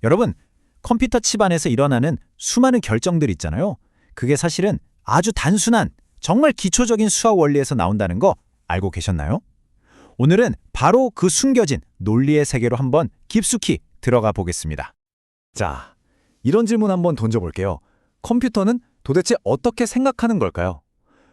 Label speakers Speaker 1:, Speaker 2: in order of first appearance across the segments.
Speaker 1: 여러분, 컴퓨터 칩 안에서 일어나는 수많은 결정들 있잖아요. 그게 사실은 아주 단순한, 정말 기초적인 수학 원리에서 나온다는 거 알고 계셨나요? 오늘은 바로 그 숨겨진 논리의 세계로 한번 깊숙이 들어가 보겠습니다.
Speaker 2: 자, 이런 질문 한번 던져볼게요. 컴퓨터는 도대체 어떻게 생각하는 걸까요?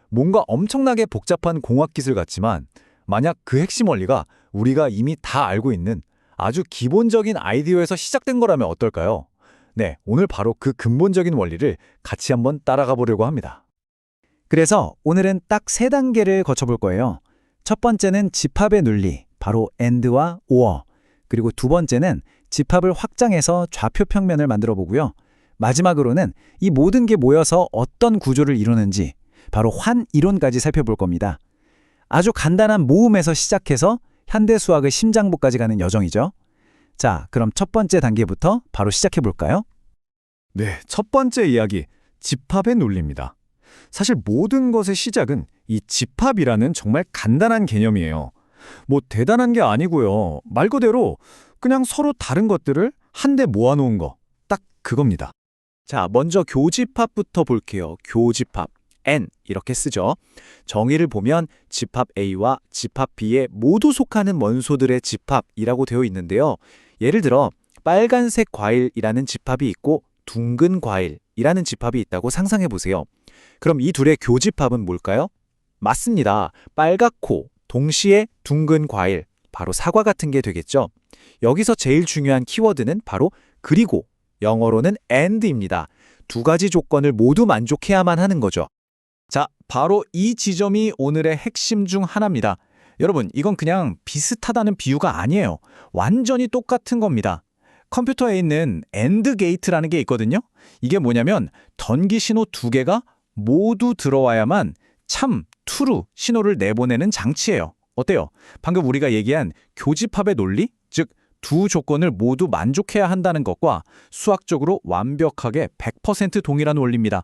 Speaker 2: 뭔가 엄청나게 복잡한 공학기술 같지만 만약 그 핵심 원리가 우리가 이미 다 알고 있는 아주 기본적인 아이디어에서 시작된 거라면 어떨까요? 네, 오늘 바로 그 근본적인 원리를 같이 한번 따라가 보려고 합니다.
Speaker 1: 그래서 오늘은 딱 3단계를 거쳐볼 거예요. 첫 번째는 집합의 논리, 바로 AND와 OR. 그리고 두 번째는 집합을 확장해서 좌표 평면을 만들어 보고요. 마지막으로는 이 모든 게 모여서 어떤 구조를 이루는지, 바로 환이론까지 살펴볼 겁니다. 아주 간단한 모음에서 시작해서 현대 수학의 심장부까지 가는 여정이죠. 자, 그럼 첫 번째 단계부터 바로 시작해 볼까요?
Speaker 2: 네, 첫 번째 이야기, 집합의 논리입니다. 사실 모든 것의 시작은 이 집합이라는 정말 간단한 개념이에요. 뭐 대단한 게 아니고요. 말 그대로 그냥 서로 다른 것들을 한데 모아놓은 거, 딱 그겁니다.
Speaker 1: 자, 먼저 교집합부터 볼게요. 교집합. N 이렇게 쓰죠. 정의를 보면 집합 A와 집합 B에 모두 속하는 원소들의 집합이라고 되어 있는데요. 예를 들어 빨간색 과일이라는 집합이 있고 둥근 과일이라는 집합이 있다고 상상해 보세요. 그럼 이 둘의 교집합은 뭘까요? 맞습니다. 빨갛고 동시에 둥근 과일, 바로 사과 같은 게 되겠죠. 여기서 제일 중요한 키워드는 바로 그리고, 영어로는 and입니다. 두 가지 조건을 모두 만족해야만 하는 거죠. 자, 바로 이 지점이 오늘의 핵심 중 하나입니다. 여러분, 이건 그냥 비슷하다는 비유가 아니에요. 완전히 똑같은 겁니다. 컴퓨터에 있는 AND 게이트라는 게 있거든요. 이게 뭐냐면 전기 신호 두 개가 모두 들어와야만 참, true 신호를 내보내는 장치예요. 어때요? 방금 우리가 얘기한 교집합의 논리, 즉 두 조건을 모두 만족해야 한다는 것과 수학적으로 완벽하게 100% 동일한 원리입니다.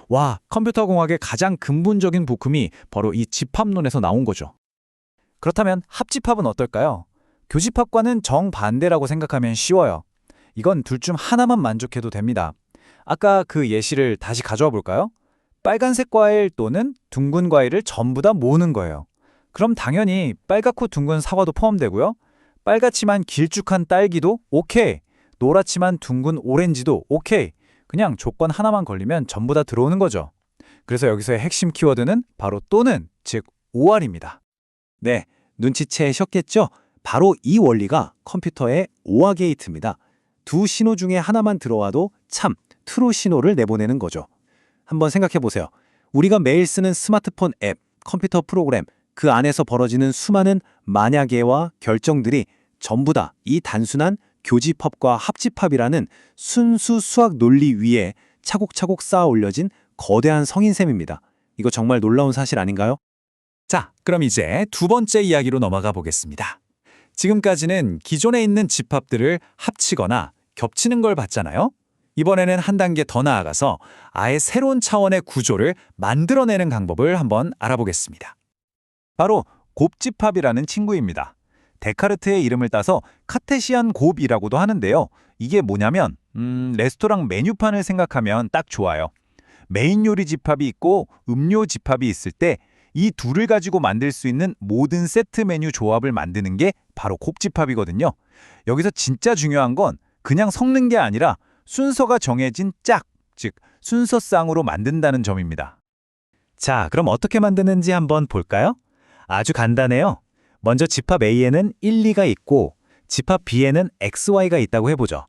Speaker 1: 와, 컴퓨터 공학의 가장 근본적인 부품이 바로 이 집합론에서 나온 거죠. 그렇다면 합집합은 어떨까요? 교집합과는 정반대라고 생각하면 쉬워요. 이건 둘 중 하나만 만족해도 됩니다. 아까 그 예시를 다시 가져와 볼까요? 빨간색 과일 또는 둥근 과일을 전부 다 모으는 거예요. 그럼 당연히 빨갛고 둥근 사과도 포함되고요. 빨갛지만 길쭉한 딸기도 오케이. 노랗지만 둥근 오렌지도 오케이. 그냥 조건 하나만 걸리면 전부 다 들어오는 거죠. 그래서 여기서의 핵심 키워드는 바로 또는, 즉 OR입니다. 네, 눈치채셨겠죠? 바로 이 원리가 컴퓨터의 OR 게이트입니다. 두 신호 중에 하나만 들어와도 참, 트루 신호를 내보내는 거죠. 한번 생각해 보세요. 우리가 매일 쓰는 스마트폰 앱, 컴퓨터 프로그램, 그 안에서 벌어지는 수많은 만약에와 결정들이 전부 다 이 단순한 교집합과 합집합이라는 순수 수학 논리 위에 차곡차곡 쌓아 올려진 거대한 성인셈입니다. 이거 정말 놀라운 사실 아닌가요? 자, 그럼 이제 두 번째 이야기로 넘어가 보겠습니다. 지금까지는 기존에 있는 집합들을 합치거나 겹치는 걸 봤잖아요. 이번에는 한 단계 더 나아가서 아예 새로운 차원의 구조를 만들어내는 방법을 한번 알아보겠습니다. 바로 곱집합이라는 친구입니다. 데카르트의 이름을 따서 카테시안 곱이라고도 하는데요. 이게 뭐냐면 레스토랑 메뉴판을 생각하면 딱 좋아요. 메인 요리 집합이 있고 음료 집합이 있을 때 이 둘을 가지고 만들 수 있는 모든 세트 메뉴 조합을 만드는 게 바로 곱집합이거든요. 여기서 진짜 중요한 건 그냥 섞는 게 아니라 순서가 정해진 짝, 즉 순서쌍으로 만든다는 점입니다. 자, 그럼 어떻게 만드는지 한번 볼까요? 아주 간단해요. 먼저 집합 A에는 1, 2가 있고 집합 B에는 X, Y가 있다고 해보죠.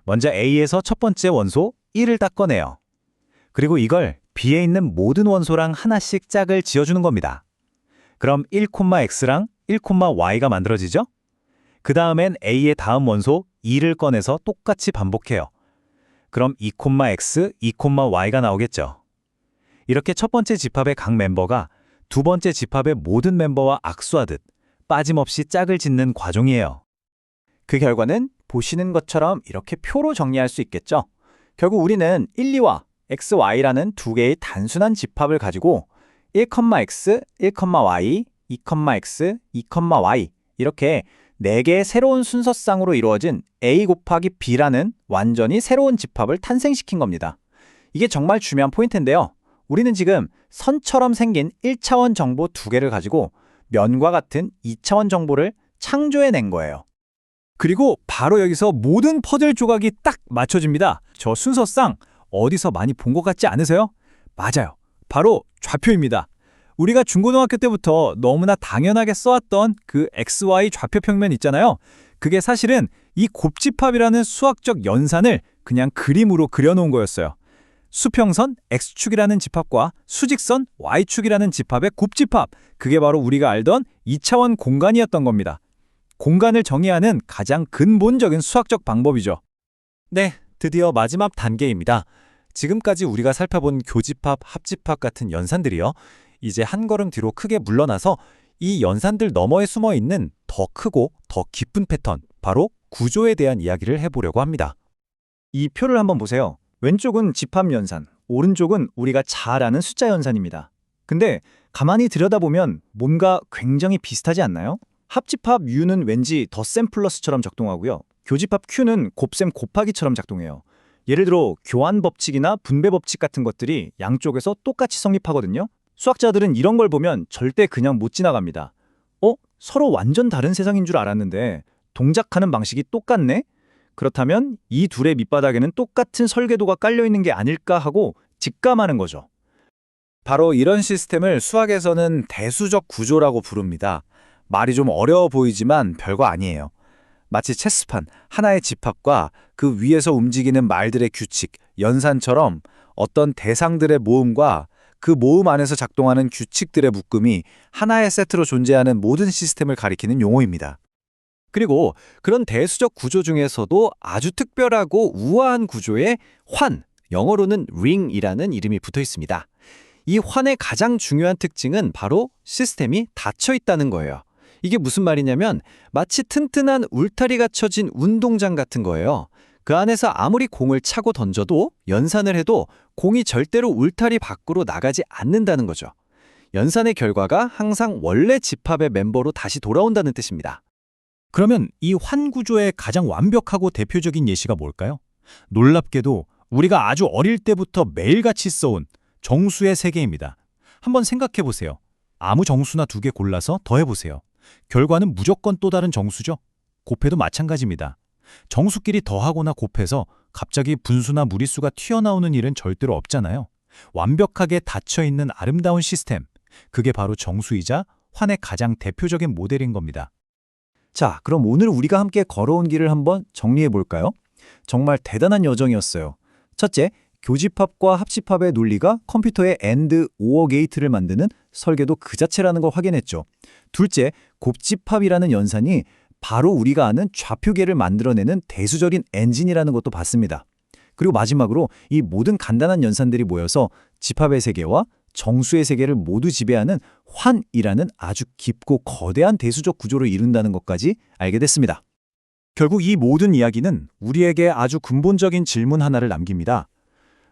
Speaker 1: 먼저 A에서 첫 번째 원소 1을 딱 꺼내요. 그리고 이걸 B에 있는 모든 원소랑 하나씩 짝을 지어주는 겁니다. 그럼 1,X랑 1,Y가 만들어지죠? 그 다음엔 A의 다음 원소 2를 꺼내서 똑같이 반복해요. 그럼 2,X, 2,Y가 나오겠죠. 이렇게 첫 번째 집합의 각 멤버가 두 번째 집합의 모든 멤버와 악수하듯 빠짐없이 짝을 짓는 과정이에요. 그 결과는 보시는 것처럼 이렇게 표로 정리할 수 있겠죠. 결국 우리는 1, 2와 X, Y라는 두 개의 단순한 집합을 가지고 1,X, 1,Y, 2,X, 2,Y 이렇게 4개의 새로운 순서쌍으로 이루어진 A 곱하기 B라는 완전히 새로운 집합을 탄생시킨 겁니다. 이게 정말 중요한 포인트인데요. 우리는 지금 선처럼 생긴 1차원 정보 2개를 가지고 면과 같은 2차원 정보를 창조해낸 거예요.
Speaker 2: 그리고 바로 여기서 모든 퍼즐 조각이 딱 맞춰집니다. 저 순서상 어디서 많이 본 것 같지 않으세요? 맞아요. 바로 좌표입니다. 우리가 중고등학교 때부터 너무나 당연하게 써왔던 그 XY 좌표 평면 있잖아요. 그게 사실은 이 곱집합이라는 수학적 연산을 그냥 그림으로 그려놓은 거였어요. 수평선 X축이라는 집합과 수직선 Y축이라는 집합의 곱집합, 그게 바로 우리가 알던 2차원 공간이었던 겁니다. 공간을 정의하는 가장 근본적인 수학적 방법이죠. 네, 드디어 마지막 단계입니다. 지금까지 우리가 살펴본 교집합, 합집합 같은 연산들이요. 이제 한 걸음 뒤로 크게 물러나서 이 연산들 너머에 숨어 있는 더 크고 더 깊은 패턴, 바로 구조에 대한 이야기를 해보려고 합니다.
Speaker 1: 이 표를 한번 보세요. 왼쪽은 집합 연산, 오른쪽은 우리가 잘 아는 숫자 연산입니다. 근데 가만히 들여다보면 뭔가 굉장히 비슷하지 않나요? 합집합 U는 왠지 덧셈 플러스처럼 작동하고요. 교집합 Q는 곱셈 곱하기처럼 작동해요. 예를 들어 교환 법칙이나 분배 법칙 같은 것들이 양쪽에서 똑같이 성립하거든요. 수학자들은 이런 걸 보면 절대 그냥 못 지나갑니다. 서로 완전 다른 세상인 줄 알았는데 동작하는 방식이 똑같네? 그렇다면 이 둘의 밑바닥에는 똑같은 설계도가 깔려있는 게 아닐까 하고 직감하는 거죠.
Speaker 2: 바로 이런 시스템을 수학에서는 대수적 구조라고 부릅니다. 말이 좀 어려워 보이지만 별거 아니에요. 마치 체스판 하나의 집합과 그 위에서 움직이는 말들의 규칙, 연산처럼 어떤 대상들의 모음과 그 모음 안에서 작동하는 규칙들의 묶음이 하나의 세트로 존재하는 모든 시스템을 가리키는 용어입니다. 그리고 그런 대수적 구조 중에서도 아주 특별하고 우아한 구조에 환, 영어로는 ring이라는 이름이 붙어 있습니다. 이 환의 가장 중요한 특징은 바로 시스템이 닫혀 있다는 거예요. 이게 무슨 말이냐면 마치 튼튼한 울타리가 쳐진 운동장 같은 거예요. 그 안에서 아무리 공을 차고 던져도 연산을 해도 공이 절대로 울타리 밖으로 나가지 않는다는 거죠. 연산의 결과가 항상 원래 집합의 멤버로 다시 돌아온다는 뜻입니다. 그러면 이 환 구조의 가장 완벽하고 대표적인 예시가 뭘까요? 놀랍게도 우리가 아주 어릴 때부터 매일같이 써온 정수의 세계입니다. 한번 생각해 보세요. 아무 정수나 2개 골라서 더해보세요. 결과는 무조건 또 다른 정수죠. 곱해도 마찬가지입니다. 정수끼리 더하거나 곱해서 갑자기 분수나 무리수가 튀어나오는 일은 절대로 없잖아요. 완벽하게 닫혀있는 아름다운 시스템, 그게 바로 정수이자 환의 가장 대표적인 모델인 겁니다.
Speaker 1: 자, 그럼 오늘 우리가 함께 걸어온 길을 한번 정리해 볼까요? 정말 대단한 여정이었어요. 첫째, 교집합과 합집합의 논리가 컴퓨터의 AND, OR 게이트를 만드는 설계도 그 자체라는 걸 확인했죠. 둘째, 곱집합이라는 연산이 바로 우리가 아는 좌표계를 만들어내는 대수적인 엔진이라는 것도 봤습니다. 그리고 마지막으로 이 모든 간단한 연산들이 모여서 집합의 세계와 정수의 세계를 모두 지배하는 환이라는 아주 깊고 거대한 대수적 구조를 이룬다는 것까지 알게 됐습니다.
Speaker 2: 결국 이 모든 이야기는 우리에게 아주 근본적인 질문 하나를 남깁니다.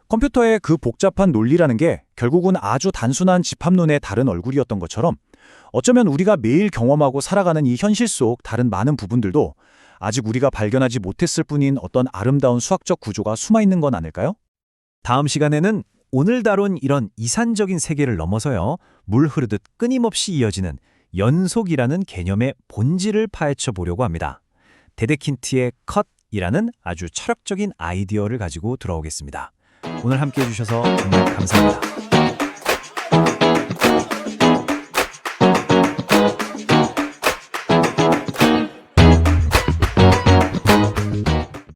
Speaker 2: 컴퓨터의 그 복잡한 논리라는 게 결국은 아주 단순한 집합론의 다른 얼굴이었던 것처럼 어쩌면 우리가 매일 경험하고 살아가는 이 현실 속 다른 많은 부분들도 아직 우리가 발견하지 못했을 뿐인 어떤 아름다운 수학적 구조가 숨어있는 건 아닐까요? 다음 시간에는 오늘 다룬 이런 이산적인 세계를 넘어서요, 물 흐르듯 끊임없이 이어지는 연속이라는 개념의 본질을 파헤쳐 보려고 합니다. 데데킨트의 컷이라는 아주 철학적인 아이디어를 가지고 돌아오겠습니다. 오늘 함께해 주셔서 정말 감사합니다.